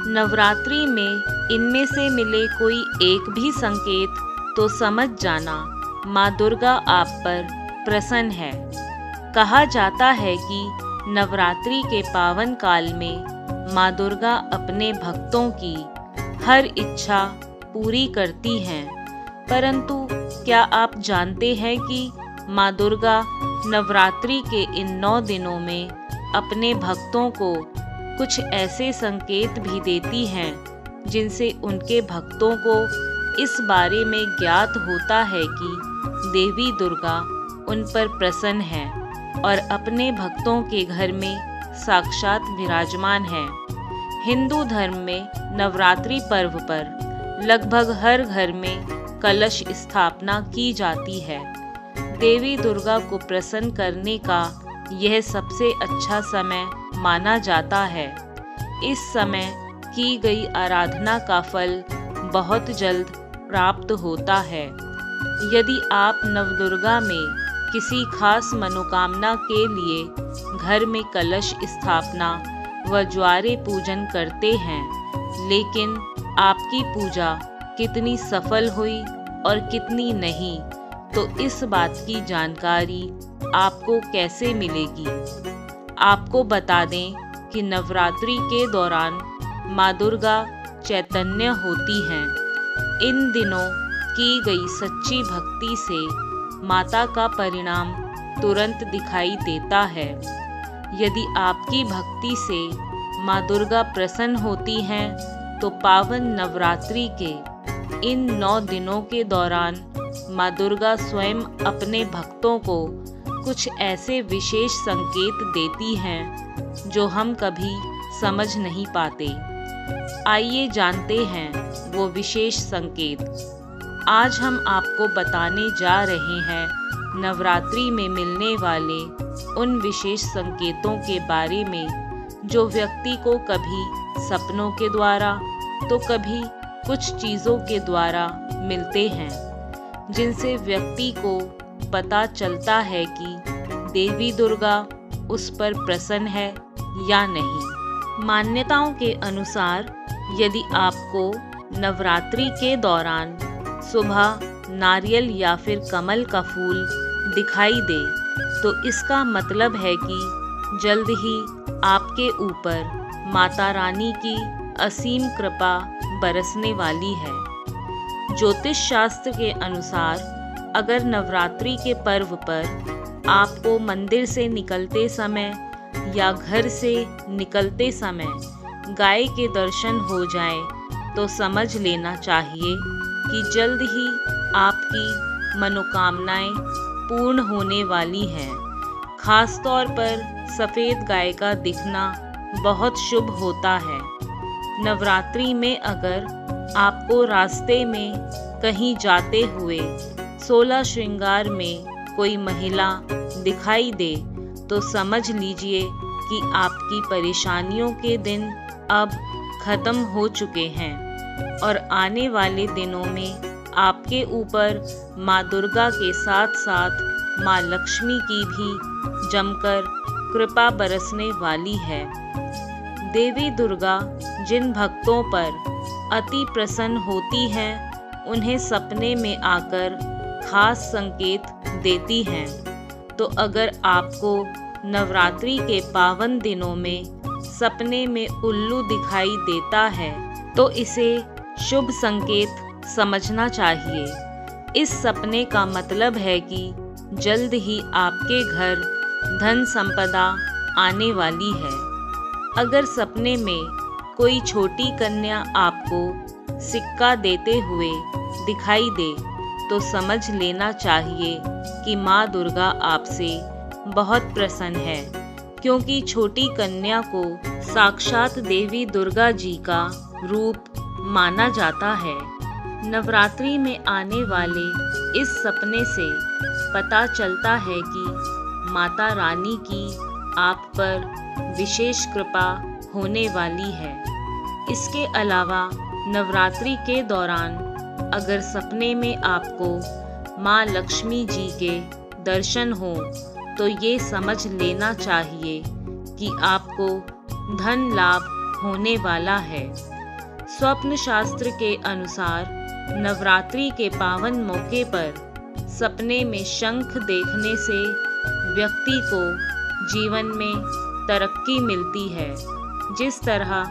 नवरात्रि में इनमें से मिले कोई एक भी संकेत तो समझ जाना माँ दुर्गा आप पर प्रसन्न है। कहा जाता है कि नवरात्रि के पावन काल में माँ दुर्गा अपने भक्तों की हर इच्छा पूरी करती हैं। परंतु क्या आप जानते हैं कि माँ दुर्गा नवरात्रि के इन 9 दिनों में अपने भक्तों को कुछ ऐसे संकेत भी देती हैं जिनसे उनके भक्तों को इस बारे में ज्ञात होता है कि देवी दुर्गा उन पर प्रसन्न है और अपने भक्तों के घर में साक्षात विराजमान है। हिंदू धर्म में नवरात्रि पर्व पर लगभग हर घर में कलश स्थापना की जाती है। देवी दुर्गा को प्रसन्न करने का यह सबसे अच्छा समय माना जाता है। इस समय की गई आराधना का फल बहुत जल्द प्राप्त होता है। यदि आप नवदुर्गा में किसी खास मनोकामना के लिए घर में कलश स्थापना व ज्वारे पूजन करते हैं, लेकिन आपकी पूजा कितनी सफल हुई और कितनी नहीं, तो इस बात की जानकारी आपको कैसे मिलेगी? आपको बता दें कि नवरात्रि के दौरान माँ दुर्गा चैतन्य होती हैं। इन दिनों की गई सच्ची भक्ति से माता का परिणाम तुरंत दिखाई देता है। यदि आपकी भक्ति से माँ दुर्गा प्रसन्न होती हैं, तो पावन नवरात्रि के इन 9 दिनों के दौरान माँ दुर्गा स्वयं अपने भक्तों को कुछ ऐसे विशेष संकेत देती हैं जो हम कभी समझ नहीं पाते। आइए जानते हैं वो विशेष संकेत। आज हम आपको बताने जा रहे हैं नवरात्रि में मिलने वाले उन विशेष संकेतों के बारे में जो व्यक्ति को कभी सपनों के द्वारा तो कभी कुछ चीज़ों के द्वारा मिलते हैं, जिनसे व्यक्ति को पता चलता है कि देवी दुर्गा उस पर प्रसन्न है या नहीं। मान्यताओं के अनुसार यदि आपको नवरात्रि के दौरान सुबह नारियल या फिर कमल का फूल दिखाई दे, तो इसका मतलब है कि जल्द ही आपके ऊपर माता रानी की असीम कृपा बरसने वाली है। ज्योतिष शास्त्र के अनुसार अगर नवरात्रि के पर्व पर आपको मंदिर से निकलते समय या घर से निकलते समय गाय के दर्शन हो जाए, तो समझ लेना चाहिए कि जल्द ही आपकी मनोकामनाएं पूर्ण होने वाली हैं। खास तौर पर सफ़ेद गाय का दिखना बहुत शुभ होता है। नवरात्रि में अगर आपको रास्ते में कहीं जाते हुए 16 श्रृंगार में कोई महिला दिखाई दे, तो समझ लीजिए कि आपकी परेशानियों के दिन अब खत्म हो चुके हैं और आने वाले दिनों में आपके ऊपर माँ दुर्गा के साथ साथ माँ लक्ष्मी की भी जमकर कृपा बरसने वाली है। देवी दुर्गा जिन भक्तों पर अति प्रसन्न होती हैं, उन्हें सपने में आकर खास संकेत देती हैं। तो अगर आपको नवरात्रि के पावन दिनों में सपने में उल्लू दिखाई देता है, तो इसे शुभ संकेत समझना चाहिए। इस सपने का मतलब है कि जल्द ही आपके घर धन संपदा आने वाली है। अगर सपने में कोई छोटी कन्या आपको सिक्का देते हुए दिखाई दे, तो समझ लेना चाहिए कि माँ दुर्गा आपसे बहुत प्रसन्न है, क्योंकि छोटी कन्या को साक्षात देवी दुर्गा जी का रूप माना जाता है। नवरात्रि में आने वाले इस सपने से पता चलता है कि माता रानी की आप पर विशेष कृपा होने वाली है। इसके अलावा नवरात्रि के दौरान अगर सपने में आपको माँ लक्ष्मी जी के दर्शन हो, तो ये समझ लेना चाहिए कि आपको धन लाभ होने वाला है। स्वप्न शास्त्र के अनुसार नवरात्रि के पावन मौके पर सपने में शंख देखने से व्यक्ति को जीवन में तरक्की मिलती है। जिस तरह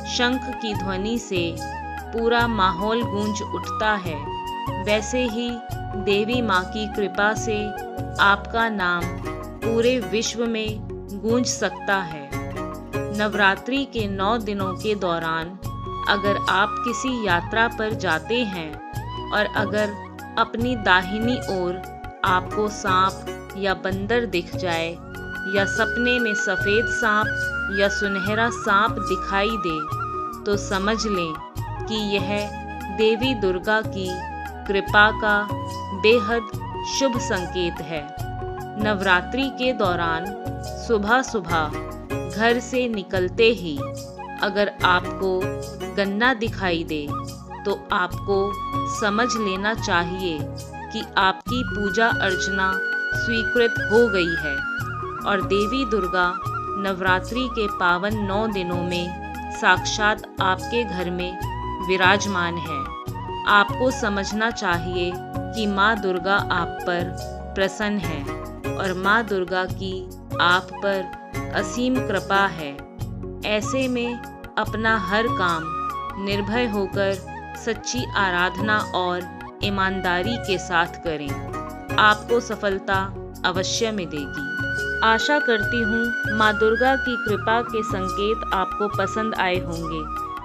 शंख की ध्वनि से पूरा माहौल गूंज उठता है, वैसे ही देवी माँ की कृपा से आपका नाम पूरे विश्व में गूंज सकता है। नवरात्रि के 9 दिनों के दौरान अगर आप किसी यात्रा पर जाते हैं और अगर अपनी दाहिनी ओर आपको सांप या बंदर दिख जाए या सपने में सफ़ेद सांप या सुनहरा सांप दिखाई दे, तो समझ लें कि यह देवी दुर्गा की कृपा का बेहद शुभ संकेत है। नवरात्रि के दौरान सुबह सुबह घर से निकलते ही अगर आपको गन्ना दिखाई दे तो आपको समझ लेना चाहिए कि आपकी पूजा अर्चना स्वीकृत हो गई है और देवी दुर्गा नवरात्रि के पावन 9 दिनों में साक्षात आपके घर में विराजमान है। आपको समझना चाहिए कि माँ दुर्गा आप पर प्रसन्न है और माँ दुर्गा की आप पर असीम कृपा है। ऐसे में अपना हर काम निर्भय होकर सच्ची आराधना और ईमानदारी के साथ करें। आपको सफलता अवश्य मिलेगी। आशा करती हूँ माँ दुर्गा की कृपा के संकेत आपको पसंद आए होंगे।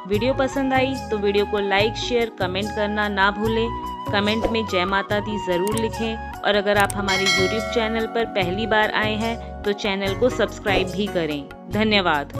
वीडियो पसंद आई तो वीडियो को लाइक, शेयर, कमेंट करना ना भूलें। कमेंट में जय माता दी ज़रूर लिखें और अगर आप हमारे YouTube चैनल पर पहली बार आए हैं तो चैनल को सब्सक्राइब भी करें। धन्यवाद।